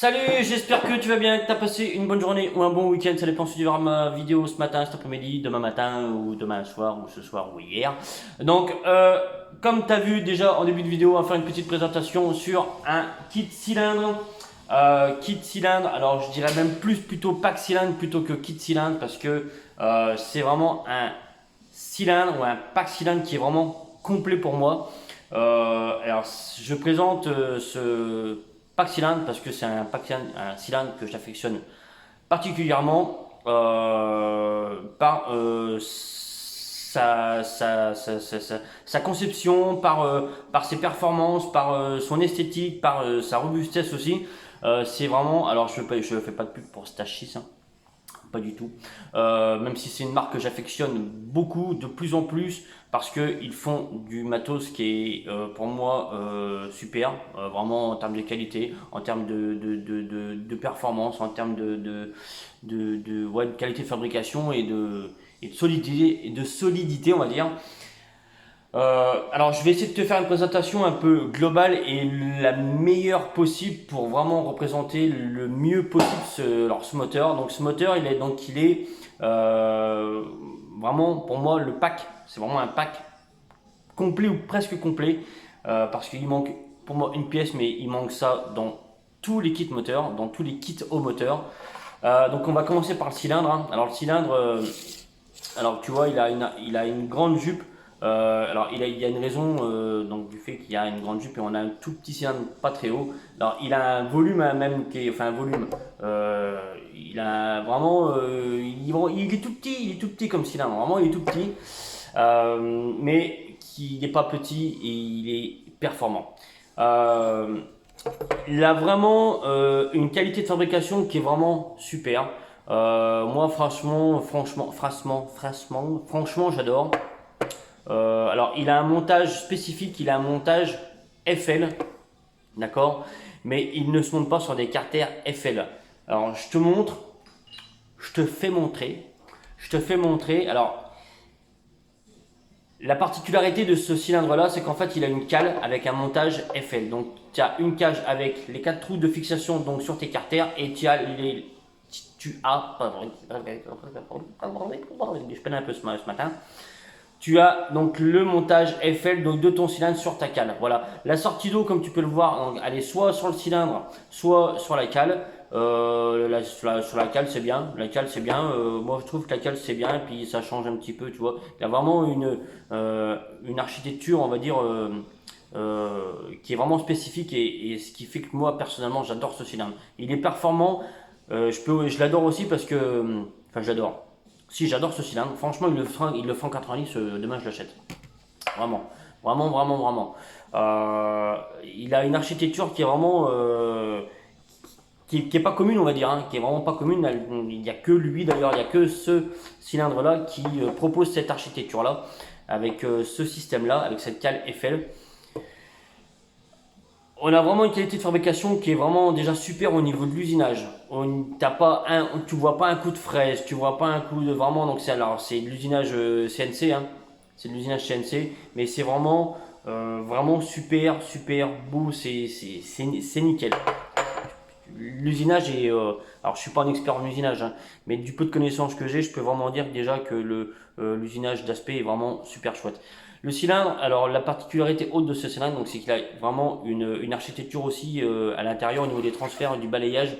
Salut, j'espère que tu vas bien, que tu as passé une bonne journée ou un bon week-end. Ça dépend si tu verras ma vidéo ce matin, cet après-midi, demain matin ou demain soir ou ce soir ou hier. Donc, comme tu as vu déjà en début de vidéo, on va faire une petite présentation sur un kit cylindre. Kit cylindre, alors je dirais même plus plutôt pack cylindre plutôt que kit cylindre parce que c'est vraiment un cylindre ou un pack cylindre qui est vraiment complet pour moi. Alors, je présente ce pack cylindre parce que c'est un cylindre que j'affectionne particulièrement par sa conception, par ses performances, par son esthétique, par sa robustesse aussi. C'est vraiment, alors je fais pas de pub pour Stash 6, hein, pas du tout. Même si c'est une marque que j'affectionne beaucoup, de plus en plus, parce qu'ils font du matos qui est pour moi super, vraiment en termes de qualité, en termes de performance, en termes de qualité de fabrication et de solidité, on va dire. Alors, je vais essayer de te faire une présentation un peu globale et la meilleure possible pour vraiment représenter le mieux possible ce moteur. Donc, ce moteur, il est vraiment pour moi le pack. C'est vraiment un pack complet ou presque complet parce qu'il manque pour moi une pièce, mais il manque ça dans tous les kits moteurs, dans tous les kits au moteur. Donc, on va commencer par le cylindre, hein. Alors, le cylindre, alors tu vois, il a une grande jupe. Alors il y a une raison donc du fait qu'il y a une grande jupe et on a un tout petit cylindre pas très haut. Alors il a un volume même qui est, enfin un volume. Il a vraiment, il est tout petit comme cylindre. Vraiment il est tout petit, mais qui n'est pas petit et il est performant. Il a vraiment une qualité de fabrication qui est vraiment super. Moi franchement j'adore. Alors, il a un montage spécifique, il a un montage FL, d'accord, mais il ne se monte pas sur des carters FL. Alors, je te montre, je te fais montrer, je te fais montrer. Alors, la particularité de ce cylindre-là, c'est qu'en fait, il a une cale avec un montage FL. Donc, tu as une cage avec les 4 trous de fixation donc sur tes carters et tu as je peine un peu ce matin. Tu as donc le montage FL donc de ton cylindre sur ta cale. Voilà. La sortie d'eau, comme tu peux le voir, elle est soit sur le cylindre, soit sur la cale. Sur la cale, c'est bien. La cale, c'est bien. Moi, je trouve que la cale, c'est bien. Et puis, ça change un petit peu, tu vois. Il y a vraiment une architecture, on va dire, qui est vraiment spécifique et ce qui fait que moi, personnellement, j'adore ce cylindre. Il est performant. Je l'adore aussi parce que, enfin, j'adore. Si, j'adore ce cylindre. Franchement, il le fera en 90. Demain, je l'achète. Vraiment. Vraiment, vraiment, vraiment. Il a une architecture qui est vraiment. Qui est pas commune, on va dire. Hein, qui est vraiment pas commune. Il n'y a que lui, d'ailleurs. Il n'y a que ce cylindre-là qui propose cette architecture-là. Avec ce système-là. Avec cette cale Eiffel. On a vraiment une qualité de fabrication qui est vraiment déjà super au niveau de l'usinage. Tu vois pas un coup de fraise, tu vois pas un coup de vraiment. Donc c'est de l'usinage CNC, hein. C'est de l'usinage CNC, mais c'est vraiment vraiment super beau. C'est nickel. L'usinage est alors je suis pas un expert en usinage, hein, mais du peu de connaissances que j'ai, je peux vraiment dire déjà que l'usinage d'aspect est vraiment super chouette. Le cylindre, alors la particularité haute de ce cylindre, donc c'est qu'il a vraiment une architecture aussi à l'intérieur au niveau des transferts et du balayage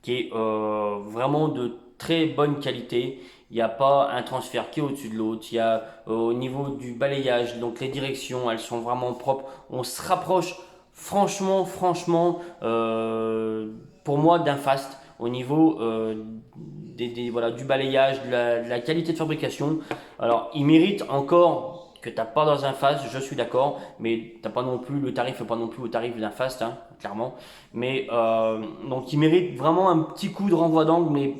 qui est vraiment de très bonne qualité. Il n'y a pas un transfert qui est au-dessus de l'autre. Il y a au niveau du balayage, donc les directions, elles sont vraiment propres. On se rapproche franchement, pour moi d'un fast au niveau voilà, du balayage, de la qualité de fabrication. Alors, il mérite encore que tu n'as pas dans un fast, je suis d'accord, mais t'as pas non plus, le tarif n'est pas non plus au tarif d'un fast, hein, clairement. Mais donc, il mérite vraiment un petit coup de renvoi d'angle, mais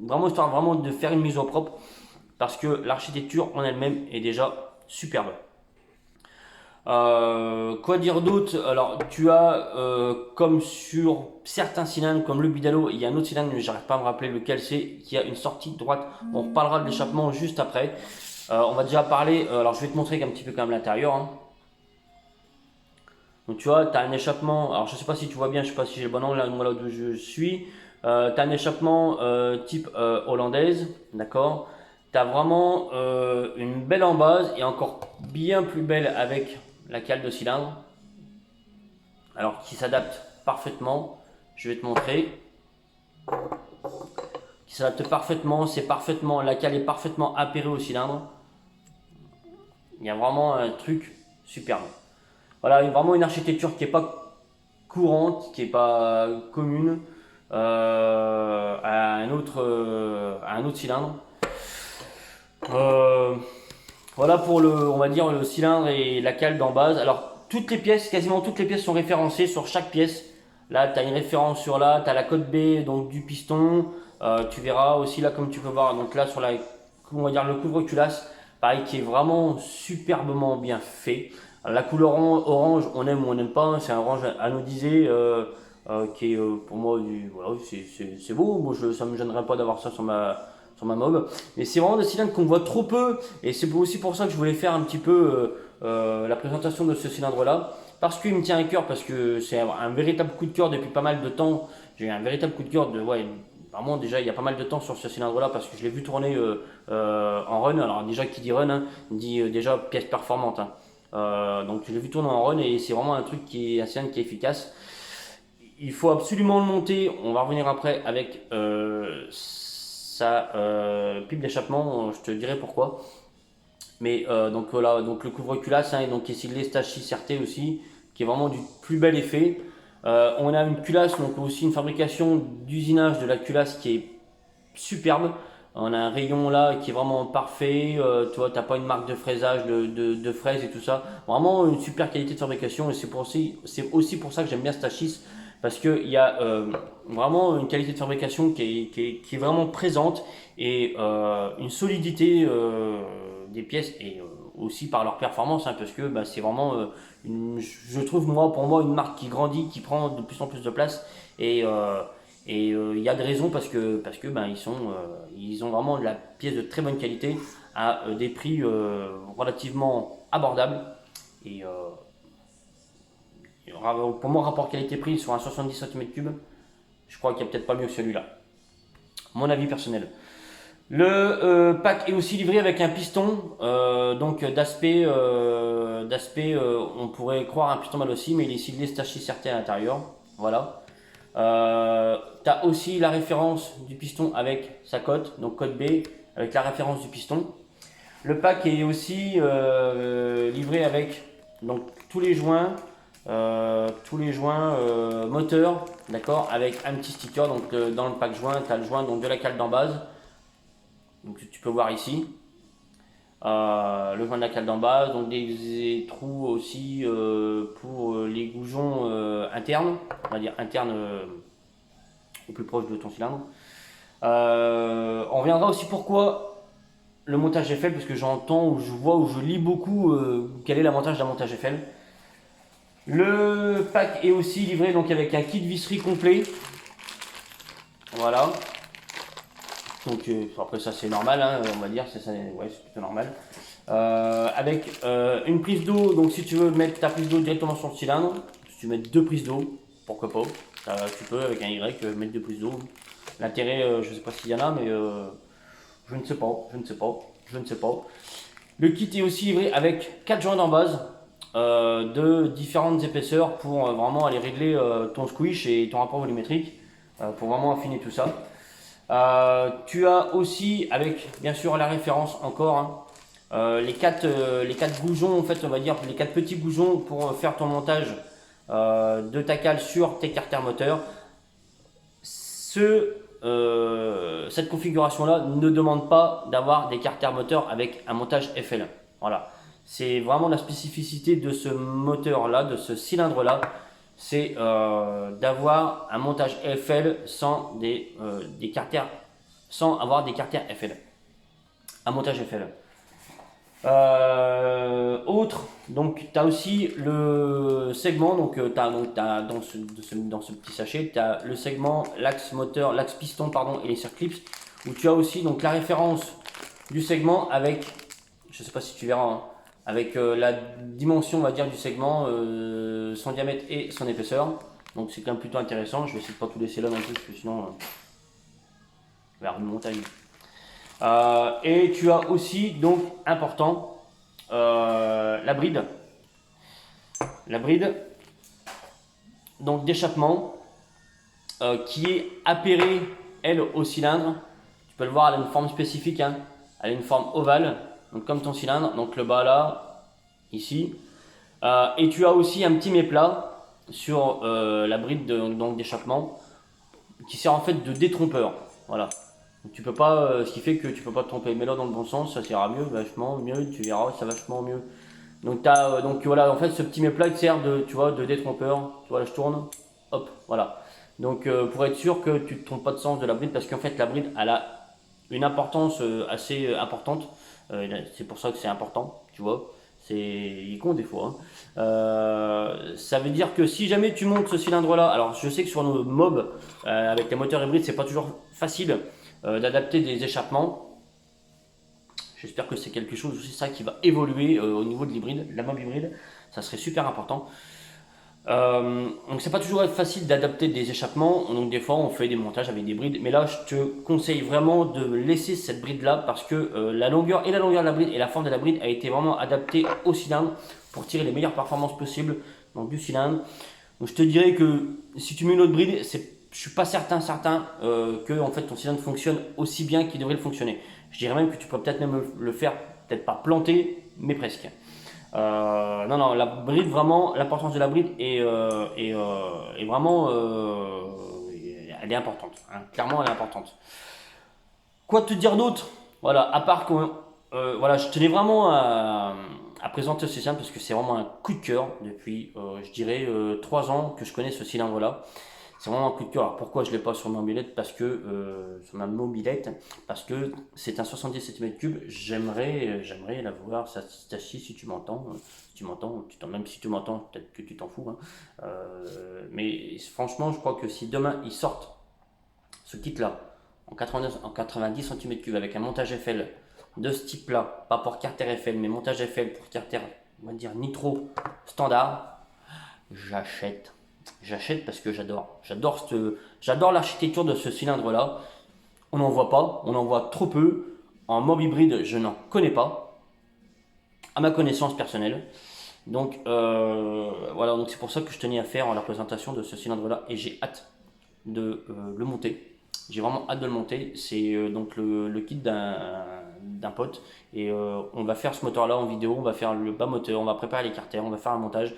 vraiment histoire vraiment de faire une mise au propre parce que l'architecture en elle-même est déjà superbe. Quoi dire d'autre? Alors, tu as, comme sur certains cylindres, comme le Bidalo, il y a un autre cylindre, mais j'arrive pas à me rappeler lequel c'est, qui a une sortie droite. On reparlera de l'échappement juste après. On va déjà parler, alors je vais te montrer un petit peu quand même l'intérieur, hein. Donc tu vois, tu as un échappement, alors je sais pas si tu vois bien, je sais pas si j'ai le bon angle là, moi, là où je suis. Tu as un échappement type hollandaise, d'accord. Tu as vraiment une belle en base et encore bien plus belle avec la cale de cylindre. Alors qui s'adapte parfaitement, je vais te montrer. Qui s'adapte parfaitement, c'est parfaitement, la cale est parfaitement appairée au cylindre. Il y a vraiment un truc superbe. Voilà, vraiment une architecture qui n'est pas courante, qui n'est pas commune à un autre cylindre. Voilà pour le, on va dire le cylindre et la cale d'en base. Alors toutes les pièces, quasiment toutes les pièces sont référencées sur chaque pièce. Là, tu as une référence sur là, tu as la cote B donc du piston. Tu verras aussi là comme tu peux voir donc là sur la, on va dire le couvre-culasse, pareil qui est vraiment superbement bien fait. Alors, la couleur orange, on aime ou on n'aime pas, hein, c'est un orange anodisé qui est pour moi voilà, c'est beau. Moi, ça me gênerait pas d'avoir ça sur ma mob. Mais c'est vraiment des cylindres qu'on voit trop peu et c'est aussi pour ça que je voulais faire un petit peu la présentation de ce cylindre là. Parce qu'il me tient à cœur, parce que c'est un véritable coup de cœur depuis pas mal de temps. J'ai eu un véritable coup de cœur de, ouais, vraiment déjà il y a pas mal de temps sur ce cylindre là parce que je l'ai vu tourner en run. Alors déjà qui dit run hein, dit déjà pièce performante. Hein. Donc je l'ai vu tourner en run et c'est vraiment un truc qui est un cylindre qui est efficace. Il faut absolument le monter. On va revenir après avec sa pipe d'échappement. Je te dirai pourquoi. Mais donc voilà, donc le couvre-culasse hein, donc qui est siglé Stage 6 RT aussi, qui est vraiment du plus bel effet. On a une culasse, donc aussi une fabrication d'usinage de la culasse qui est superbe. On a un rayon là qui est vraiment parfait. Tu vois, t'as pas une marque de fraisage, de fraises et tout ça. Vraiment une super qualité de fabrication et c'est aussi pour ça que j'aime bien Stage 6 parce qu'il y a vraiment une qualité de fabrication qui est vraiment présente et une solidité des pièces et aussi par leur performance hein, parce que bah, c'est vraiment je trouve moi pour moi une marque qui grandit, qui prend de plus en plus de place et il y a des raisons parce que ben, ils ont vraiment de la pièce de très bonne qualité à des prix relativement abordables et pour moi rapport qualité-prix sur un 70 cm3 je crois qu'il n'y a peut-être pas mieux que celui-là, mon avis personnel. Le pack est aussi livré avec un piston, donc d'aspect, on pourrait croire un piston mal aussi, mais il est siglé Stage 6 RT à l'intérieur. Voilà. Tu as aussi la référence du piston avec sa cote, donc cote B, avec la référence du piston. Le pack est aussi livré avec donc, tous les joints moteurs, d'accord, avec un petit sticker. Donc dans le pack joint, tu as le joint donc, de la cale d'en base. Donc tu peux voir ici le joint de la cale d'en base, donc des trous aussi pour les goujons internes, on va dire internes au plus proche de ton cylindre. On reviendra aussi pourquoi le montage Eiffel, parce que j'entends ou je vois ou je lis beaucoup quel est l'avantage d'un montage Eiffel. Le pack est aussi livré donc avec un kit visserie complet. Voilà. Donc après ça c'est normal, hein, on va dire, ouais, c'est plutôt normal. Avec une prise d'eau, donc si tu veux mettre ta prise d'eau directement sur le cylindre, si tu mets deux prises d'eau, pourquoi pas, tu peux avec un Y mettre deux prises d'eau. L'intérêt, je ne sais pas s'il y en a, mais je ne sais pas. Le kit est aussi livré avec 4 joints d'en base de différentes épaisseurs pour vraiment aller régler ton squish et ton rapport volumétrique, pour vraiment affiner tout ça. Tu as aussi avec bien sûr la référence encore les quatre goujons en fait on va dire les 4 petits goujons pour faire ton montage de ta cale sur tes carters moteurs. Cette configuration là ne demande pas d'avoir des carters moteurs avec un montage FL. Voilà, c'est vraiment la spécificité de ce moteur là, de ce cylindre là, c'est d'avoir un montage FL sans des carters, sans avoir des carters FL. Un montage FL. Autre, donc tu as aussi le segment, donc t'as dans ce petit sachet, tu as le segment, l'axe moteur, l'axe piston pardon, et les circlips, où tu as aussi donc la référence du segment avec, je sais pas si tu verras, hein, avec la dimension, on va dire, du segment, son diamètre et son épaisseur. Donc c'est quand même plutôt intéressant. Je vais essayer de pas tout laisser là non plus, parce que sinon, il va y avoir une montagne. Et tu as aussi, donc, important, la bride. La bride, donc d'échappement, qui est appairée, elle, au cylindre. Tu peux le voir, elle a une forme spécifique, hein. Elle a une forme ovale, donc comme ton cylindre. Donc le bas là, ici. Et tu as aussi un petit méplat sur la bride d'échappement qui sert en fait de détrompeur. Voilà. Donc, tu peux pas, ce qui fait que tu peux pas te tromper. Mais là dans le bon sens, ça ira mieux, vachement mieux. Tu verras, ça vachement mieux. Donc, donc voilà, en fait, ce petit méplat il sert de, tu vois, de détrompeur. Tu vois, là je tourne, hop, voilà. Donc pour être sûr que tu ne te trompes pas de sens de la bride, parce qu'en fait la bride elle a une importance assez importante. C'est pour ça que c'est important, tu vois. Il compte des fois, hein. Ça veut dire que si jamais tu montes ce cylindre là, alors je sais que sur nos mobs avec les moteurs hybrides c'est pas toujours facile d'adapter des échappements. J'espère que c'est quelque chose aussi ça qui va évoluer au niveau de l'hybride, la mob hybride, ça serait super important. Donc c'est pas toujours facile d'adapter des échappements, donc des fois on fait des montages avec des brides, mais là je te conseille vraiment de laisser cette bride là parce que la longueur de la bride et la forme de la bride a été vraiment adaptée au cylindre pour tirer les meilleures performances possibles donc du cylindre. Donc je te dirais que si tu mets une autre bride, je suis pas certain que en fait ton cylindre fonctionne aussi bien qu'il devrait le fonctionner. Je dirais même que tu peux peut-être même le faire, peut-être pas planter, mais presque. Non, la bride, vraiment, l'importance de la bride est vraiment, elle est importante, hein. Clairement, elle est importante. Quoi te dire d'autre? Voilà, à part que, voilà, je tenais vraiment à présenter ce cylindre parce que c'est vraiment un coup de cœur depuis, je dirais, 3 ans que je connais ce cylindre-là. C'est vraiment un coup de cœur. Alors pourquoi je ne l'ai pas sur ma mobilette? Parce que sur ma mobilette, parce que c'est un 70 cm3. J'aimerais l'avoir. Sachi, si tu m'entends, même si tu m'entends, peut-être que tu t'en fous, hein. Mais franchement, je crois que si demain ils sortent ce kit-là en 90 cm3 avec un montage FL de ce type-là, pas pour carter FL, mais montage FL pour carter, on va dire nitro standard, j'achète. J'achète parce que j'adore l'architecture de ce cylindre-là. On n'en voit pas, on en voit trop peu. En mob hybride, je n'en connais pas, à ma connaissance personnelle. Donc voilà, donc c'est pour ça que je tenais à faire la présentation de ce cylindre-là et j'ai hâte de le monter. J'ai vraiment hâte de le monter. C'est donc le kit d'un pote et on va faire ce moteur-là en vidéo. On va faire le bas moteur, on va préparer les carters, on va faire un montage.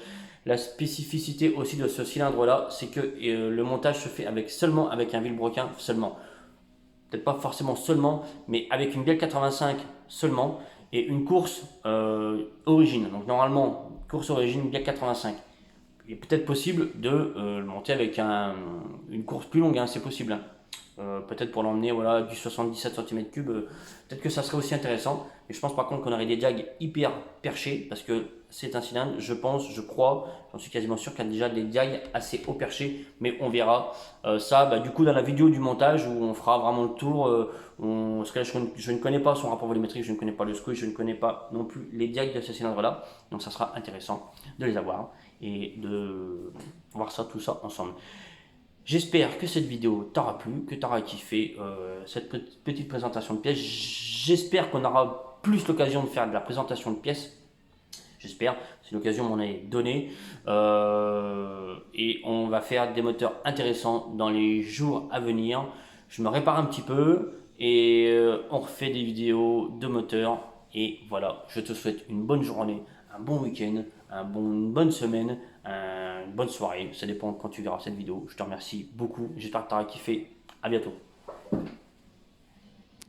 La spécificité aussi de ce cylindre-là, c'est que le montage se fait seulement avec un vilebrequin seulement. Peut-être pas forcément seulement, mais avec une bielle 85 seulement et une course origine. Donc normalement, course origine, bielle 85. Il est peut-être possible de le monter avec une course plus longue, hein, c'est possible, hein. Peut-être pour l'emmener voilà, du 77 cm3, peut-être que ça serait aussi intéressant. Mais je pense par contre qu'on aurait des diags hyper perchés parce que c'est un cylindre, je crois, j'en suis quasiment sûr qu'il y a déjà des diags assez haut perchés, mais on verra ça du coup dans la vidéo du montage où on fera vraiment le tour. Parce que là, je ne connais pas son rapport volumétrique, je ne connais pas le squeeze, je ne connais pas non plus les diags de ce cylindre-là, donc ça sera intéressant de les avoir et de voir ça, tout ça ensemble. J'espère que cette vidéo t'aura plu, que t'auras kiffé cette petite présentation de pièces. J'espère qu'on aura plus l'occasion de faire de la présentation de pièces. J'espère, c'est l'occasion m'en est donnée. Et on va faire des moteurs intéressants dans les jours à venir. Je me répare un petit peu et on refait des vidéos de moteurs. Et voilà, je te souhaite une bonne journée, un bon week-end, une bonne semaine, une bonne soirée. Ça dépend quand tu verras cette vidéo. Je te remercie beaucoup. J'espère que tu auras kiffé. À bientôt.